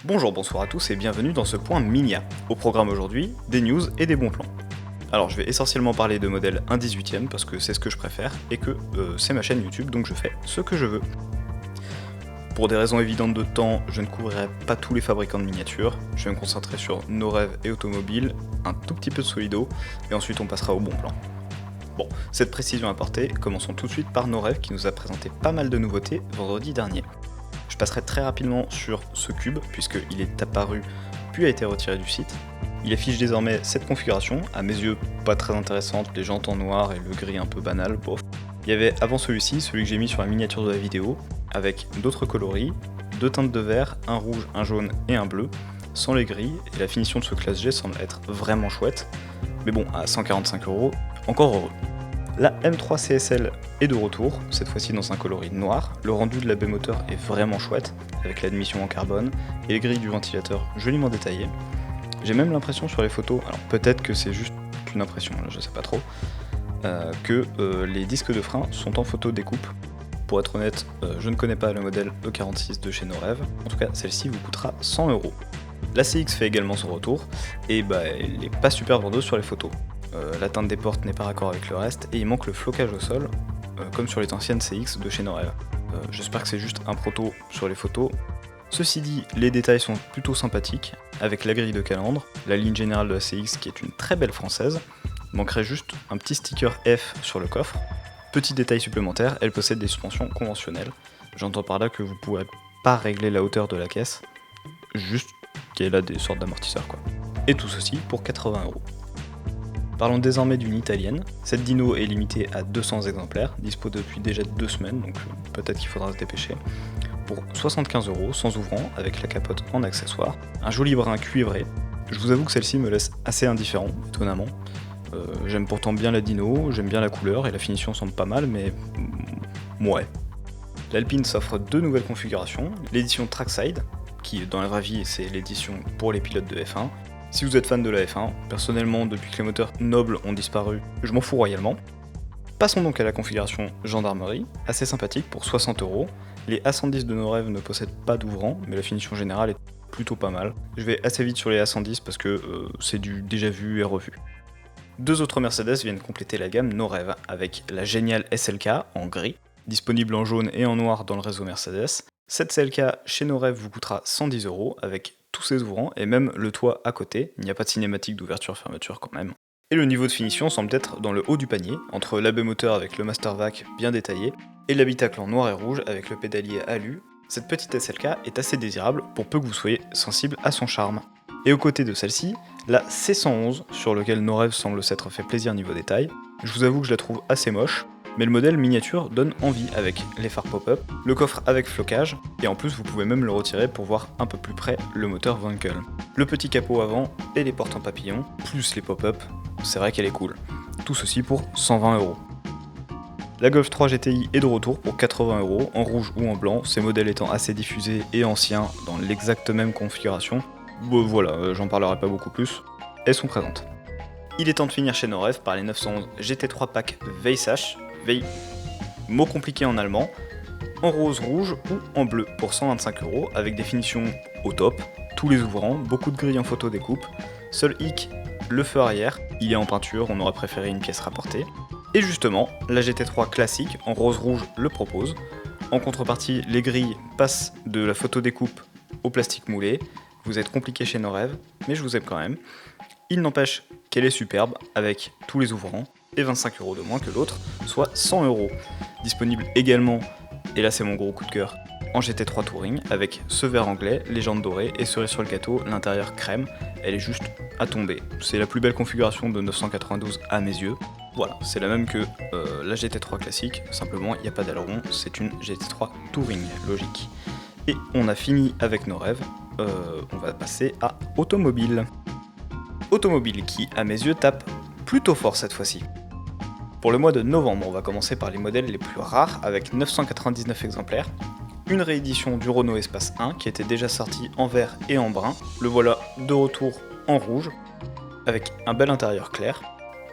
Bonjour, bonsoir à tous et bienvenue dans ce point Minia. Au programme aujourd'hui, des news et des bons plans. Alors je vais essentiellement parler de modèles 1/18 parce que c'est ce que je préfère et que c'est ma chaîne YouTube donc je fais ce que je veux. Pour des raisons évidentes de temps, je ne couvrirai pas tous les fabricants de miniatures, je vais me concentrer sur nos rêves et automobiles, un tout petit peu de Solido et ensuite on passera au bon plan. Bon, cette précision apportée, commençons tout de suite par nos rêves qui nous a présenté pas mal de nouveautés vendredi dernier. Je passerai très rapidement sur ce cube puisqu'il est apparu puis a été retiré du site. Il affiche désormais cette configuration, à mes yeux pas très intéressante, les jantes en noir et le gris un peu banal, bof. Il y avait avant celui-ci, celui que j'ai mis sur la miniature de la vidéo, avec d'autres coloris, deux teintes de vert, un rouge, un jaune et un bleu, sans les grilles, et la finition de ce classe G semble être vraiment chouette, mais bon, à 145€, encore heureux. La M3 CSL est de retour, cette fois-ci dans un coloris noir, le rendu de la baie moteur est vraiment chouette, avec l'admission en carbone, et les grilles du ventilateur joliment détaillées. J'ai même l'impression sur les photos, alors peut-être que c'est juste qu'une impression, je sais pas trop, que les disques de frein sont en photo découpe. Pour être honnête, je ne connais pas le modèle E46 de chez Norev, en tout cas celle-ci vous coûtera 100€. La CX fait également son retour, et elle est pas super vendeuse sur les photos. La teinte des portes n'est pas raccord avec le reste, et il manque le flocage au sol, comme sur les anciennes CX de chez Norev. J'espère que c'est juste un proto sur les photos. Ceci dit, les détails sont plutôt sympathiques, avec la grille de calandre, la ligne générale de la CX qui est une très belle française, il manquerait juste un petit sticker F sur le coffre. Petit détail supplémentaire, elle possède des suspensions conventionnelles, j'entends par là que vous ne pourrez pas régler la hauteur de la caisse, juste qu'elle a des sortes d'amortisseurs quoi. Et tout ceci pour 80€. Parlons désormais d'une italienne, cette dino est limitée à 200 exemplaires, dispo depuis déjà 2 semaines, donc peut-être qu'il faudra se dépêcher. Pour 75€, sans ouvrant, avec la capote en accessoire, un joli brin cuivré. Je vous avoue que celle-ci me laisse assez indifférent, étonnamment. J'aime pourtant bien la dino, j'aime bien la couleur et la finition semble pas mal, mais ouais. L'Alpine s'offre 2 nouvelles configurations, l'édition Trackside, qui dans la vraie vie c'est l'édition pour les pilotes de F1. Si vous êtes fan de la F1, personnellement depuis que les moteurs nobles ont disparu, je m'en fous royalement. Passons donc à la configuration gendarmerie, assez sympathique pour 60€. Les A110 de Norev ne possèdent pas d'ouvrant, mais la finition générale est plutôt pas mal. Je vais assez vite sur les A110 parce que c'est du déjà vu et revu. 2 autres Mercedes viennent compléter la gamme Norev, avec la géniale SLK en gris, disponible en jaune et en noir dans le réseau Mercedes. Cette SLK chez Norev vous coûtera 110€ avec tous ses ouvrants et même le toit à côté, il n'y a pas de cinématique d'ouverture-fermeture quand même. Et le niveau de finition semble être dans le haut du panier, entre la baie moteur avec le Master Vac bien détaillé, et l'habitacle en noir et rouge avec le pédalier alu. Cette petite SLK est assez désirable pour peu que vous soyez sensible à son charme. Et aux côtés de celle-ci, la C111, sur lequel Norev semble s'être fait plaisir niveau détail. Je vous avoue que je la trouve assez moche, mais le modèle miniature donne envie avec les phares pop-up, le coffre avec flocage, et en plus vous pouvez même le retirer pour voir un peu plus près le moteur Wankel. Le petit capot avant et les portes en papillon, plus les pop-up, c'est vrai qu'elle est cool. Tout ceci pour 120€. La Golf 3 GTI est de retour pour 80€, en rouge ou en blanc, ces modèles étant assez diffusés et anciens dans l'exacte même configuration. Bon, voilà, j'en parlerai pas beaucoup plus, elles sont présentes. Il est temps de finir chez Norev par les 911 GT3 Pack Weissach, mot compliqué en allemand, en rose, rouge ou en bleu pour 125€ avec des finitions au top, tous les ouvrants, beaucoup de grilles en photo découpe, seul hic, le feu arrière, il est en peinture, on aurait préféré une pièce rapportée. Et justement, la GT3 classique en rose-rouge le propose. En contrepartie, les grilles passent de la photo découpe au plastique moulé. Vous êtes compliqué chez Norev, mais je vous aime quand même. Il n'empêche qu'elle est superbe avec tous les ouvrants et 25€ de moins que l'autre, soit 100€. Disponible également, et là c'est mon gros coup de cœur, en GT3 Touring avec ce vert anglais, les jantes dorées et cerise sur le gâteau, l'intérieur crème. Elle est juste à tomber. C'est la plus belle configuration de 992 à mes yeux. Voilà, c'est la même que la GT3 classique, simplement il n'y a pas d'aileron, c'est une GT3 Touring, logique. Et on a fini avec nos rêves, on va passer à Automobile. Automobile qui, à mes yeux, tape plutôt fort cette fois-ci. Pour le mois de novembre, on va commencer par les modèles les plus rares avec 999 exemplaires. Une réédition du Renault Espace 1 qui était déjà sorti en vert et en brun. Le voilà de retour en rouge avec un bel intérieur clair.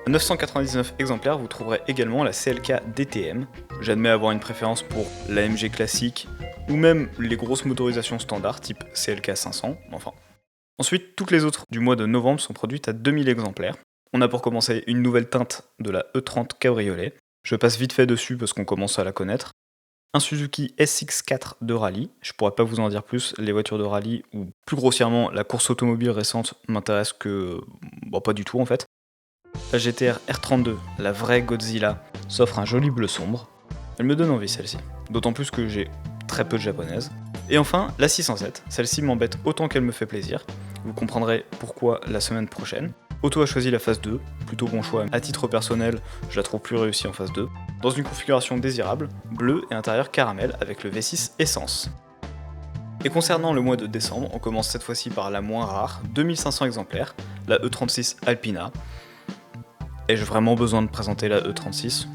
999 exemplaires, vous trouverez également la CLK DTM. J'admets avoir une préférence pour l'AMG classique ou même les grosses motorisations standards type CLK 500, enfin. Ensuite, toutes les autres du mois de novembre sont produites à 2000 exemplaires. On a pour commencer une nouvelle teinte de la E30 Cabriolet. Je passe vite fait dessus parce qu'on commence à la connaître. Un Suzuki SX4 de rallye. Je pourrais pas vous en dire plus, les voitures de rallye ou plus grossièrement la course automobile récente m'intéresse que... bon, pas du tout en fait. La GTR R32, la vraie Godzilla, s'offre un joli bleu sombre. Elle me donne envie celle-ci, d'autant plus que j'ai très peu de japonaises. Et enfin, la 607, celle-ci m'embête autant qu'elle me fait plaisir. Vous comprendrez pourquoi la semaine prochaine. Auto a choisi la phase 2, plutôt bon choix. À titre personnel, je la trouve plus réussie en phase 2. Dans une configuration désirable, bleu et intérieur caramel avec le V6 Essence. Et concernant le mois de décembre, on commence cette fois-ci par la moins rare, 2500 exemplaires, la E36 Alpina. Ai-je vraiment besoin de présenter la E36 ?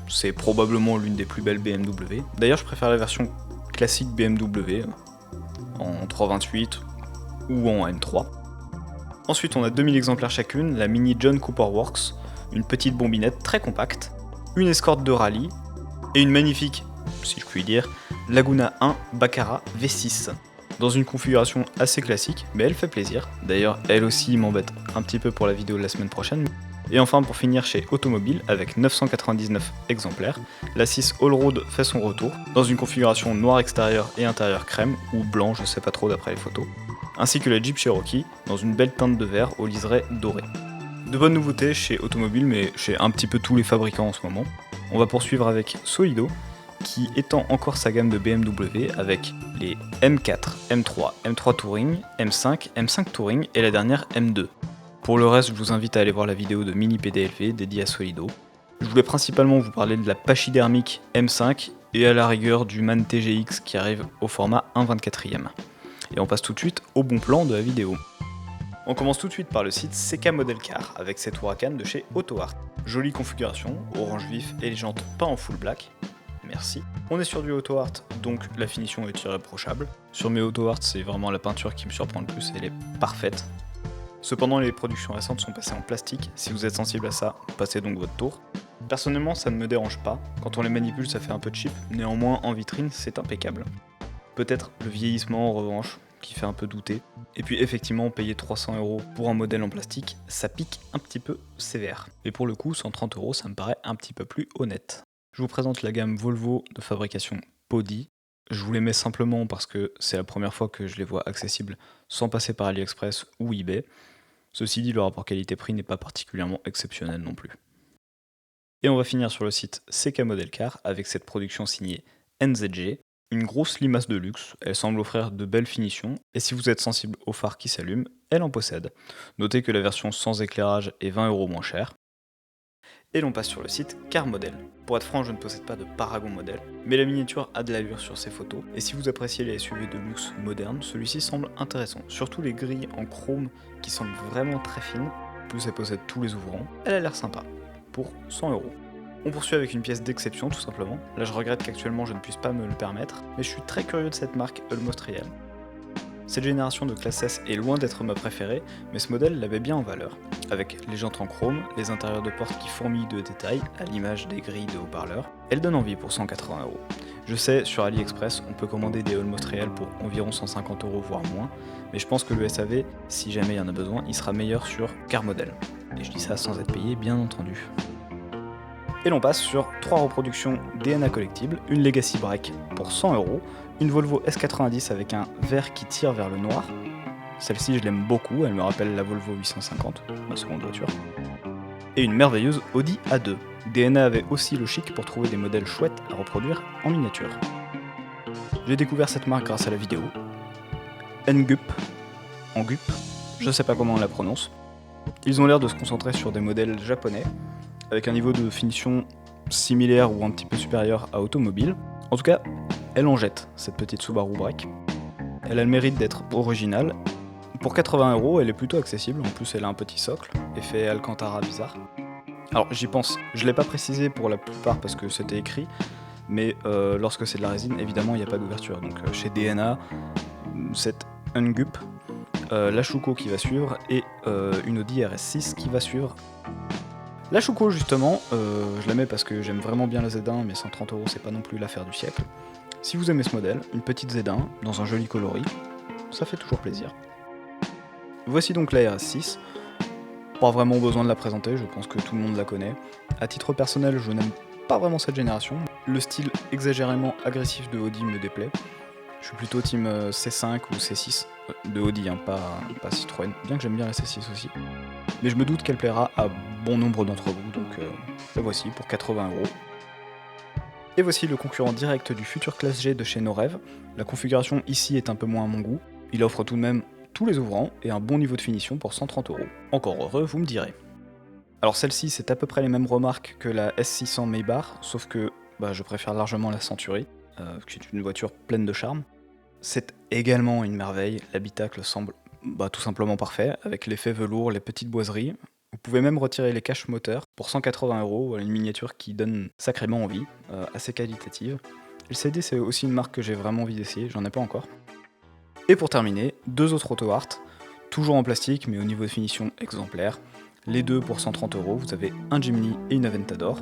C'est probablement l'une des plus belles BMW. D'ailleurs, je préfère la version classique BMW, en 328 ou en M3. Ensuite, on a 2000 exemplaires chacune, la Mini John Cooper Works, une petite bombinette très compacte, une escorte de rallye, et une magnifique, si je puis dire, Laguna 1 Baccarat V6. Dans une configuration assez classique, mais elle fait plaisir. D'ailleurs, elle aussi m'embête un petit peu pour la vidéo de la semaine prochaine. Et enfin, pour finir chez Automobile, avec 999 exemplaires, la 6 Allroad fait son retour, dans une configuration noir extérieur et intérieur crème, ou blanc, je sais pas trop d'après les photos, ainsi que la Jeep Cherokee, dans une belle teinte de vert au liseré doré. De bonnes nouveautés chez Automobile, mais chez un petit peu tous les fabricants en ce moment. On va poursuivre avec Solido, qui étend encore sa gamme de BMW avec les M4, M3, M3 Touring, M5, M5 Touring et la dernière M2. Pour le reste, je vous invite à aller voir la vidéo de Mini PDLV dédiée à Solido. Je voulais principalement vous parler de la pachydermique M5 et à la rigueur du MAN TGX qui arrive au format 1/24e. Et on passe tout de suite au bon plan de la vidéo. On commence tout de suite par le site CK Model Car avec cette Huracan de chez AutoArt. Jolie configuration, orange vif et les jantes pas en full black. Merci. On est sur du AutoArt, donc la finition est irréprochable. Sur mes AutoArt, c'est vraiment la peinture qui me surprend le plus, elle est parfaite. Cependant, les productions récentes sont passées en plastique. Si vous êtes sensible à ça, passez donc votre tour. Personnellement, ça ne me dérange pas. Quand on les manipule, ça fait un peu cheap. Néanmoins, en vitrine, c'est impeccable. Peut-être le vieillissement, en revanche, qui fait un peu douter. Et puis effectivement, payer 300 € pour un modèle en plastique, ça pique un petit peu sévère. Et pour le coup, 130 €, ça me paraît un petit peu plus honnête. Je vous présente la gamme Volvo de fabrication Podi. Je vous les mets simplement parce que c'est la première fois que je les vois accessibles sans passer par AliExpress ou eBay. Ceci dit, le rapport qualité-prix n'est pas particulièrement exceptionnel non plus. Et on va finir sur le site CK Model Car avec cette production signée NZG, une grosse limace de luxe, elle semble offrir de belles finitions, et si vous êtes sensible aux phares qui s'allument, elle en possède. Notez que la version sans éclairage est 20 € moins chère. Et l'on passe sur le site Car Model. Pour être franc, je ne possède pas de Paragon Model, mais la miniature a de l'allure sur ses photos, et si vous appréciez les SUV de luxe modernes, celui-ci semble intéressant. Surtout les grilles en chrome qui semblent vraiment très fines, plus elle possède tous les ouvrants, elle a l'air sympa, pour 100 €. On poursuit avec une pièce d'exception tout simplement. Là je regrette qu'actuellement je ne puisse pas me le permettre, mais je suis très curieux de cette marque Almost Real. Cette génération de classe S est loin d'être ma préférée, mais ce modèle l'avait bien en valeur, avec les jantes en chrome, les intérieurs de porte qui fourmillent de détails, à l'image des grilles de haut-parleurs. Elle donne envie pour 180 €. Je sais, sur AliExpress, on peut commander des Almost Real pour environ 150 € voire moins, mais je pense que le SAV, si jamais il y en a besoin, il sera meilleur sur Car Model. Et je dis ça sans être payé, bien entendu. Et l'on passe sur 3 reproductions DNA collectibles, une Legacy Break pour 100 €, une Volvo S90 avec un vert qui tire vers le noir. Celle-ci je l'aime beaucoup, elle me rappelle la Volvo 850, ma seconde voiture. Et une merveilleuse Audi A2. DNA avait aussi le chic pour trouver des modèles chouettes à reproduire en miniature. J'ai découvert cette marque grâce à la vidéo. Ngup, Ngup, je sais pas comment on la prononce. Ils ont l'air de se concentrer sur des modèles japonais, avec un niveau de finition similaire ou un petit peu supérieur à Automobile. En tout cas, elle en jette, cette petite Subaru Break. Elle a le mérite d'être originale. Pour 80 €, elle est plutôt accessible, en plus elle a un petit socle, effet Alcantara bizarre. Alors j'y pense, je l'ai pas précisé pour la plupart parce que c'était écrit, mais lorsque c'est de la résine, évidemment il n'y a pas d'ouverture. Donc chez DNA, cette Ngup, la Schuko qui va suivre et une Audi RS6 qui va suivre. La Shuko justement, je la mets parce que j'aime vraiment bien la Z1, mais 130€ c'est pas non plus l'affaire du siècle. Si vous aimez ce modèle, une petite Z1 dans un joli coloris, ça fait toujours plaisir. Voici donc la RS6. Pas vraiment besoin de la présenter, je pense que tout le monde la connaît. À titre personnel, je n'aime pas vraiment cette génération. Le style exagérément agressif de Audi me déplaît. Je suis plutôt team C5 ou C6 de Audi, hein, pas Citroën, bien que j'aime bien la C6 aussi. Mais je me doute qu'elle plaira à bon nombre d'entre vous, donc la voici pour 80€. Et voici le concurrent direct du futur Classe G de chez Norev. La configuration ici est un peu moins à mon goût. Il offre tout de même tous les ouvrants et un bon niveau de finition pour 130€. Encore heureux, vous me direz. Alors celle-ci, c'est à peu près les mêmes remarques que la S600 Maybach, sauf que je préfère largement la Century, qui est une voiture pleine de charme. C'est également une merveille, l'habitacle semble tout simplement parfait, avec l'effet velours, les petites boiseries. Vous pouvez même retirer les caches moteurs pour 180€, une miniature qui donne sacrément envie, assez qualitative. LCD, c'est aussi une marque que j'ai vraiment envie d'essayer, j'en ai pas encore. Et pour terminer, deux autres Auto Art, toujours en plastique mais au niveau de finition exemplaire. Les deux pour 130€, vous avez un Jimny et une Aventador.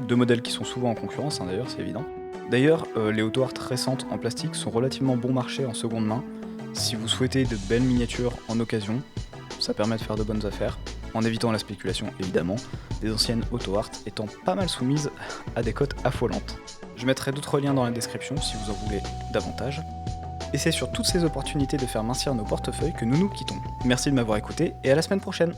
Deux modèles qui sont souvent en concurrence, d'ailleurs, c'est évident. D'ailleurs, les Auto Art récentes en plastique sont relativement bon marché en seconde main. Si vous souhaitez de belles miniatures en occasion, ça permet de faire de bonnes affaires, en évitant la spéculation évidemment, des anciennes Auto Art étant pas mal soumises à des cotes affolantes. Je mettrai d'autres liens dans la description si vous en voulez davantage. Et c'est sur toutes ces opportunités de faire mincir nos portefeuilles que nous nous quittons. Merci de m'avoir écouté et à la semaine prochaine.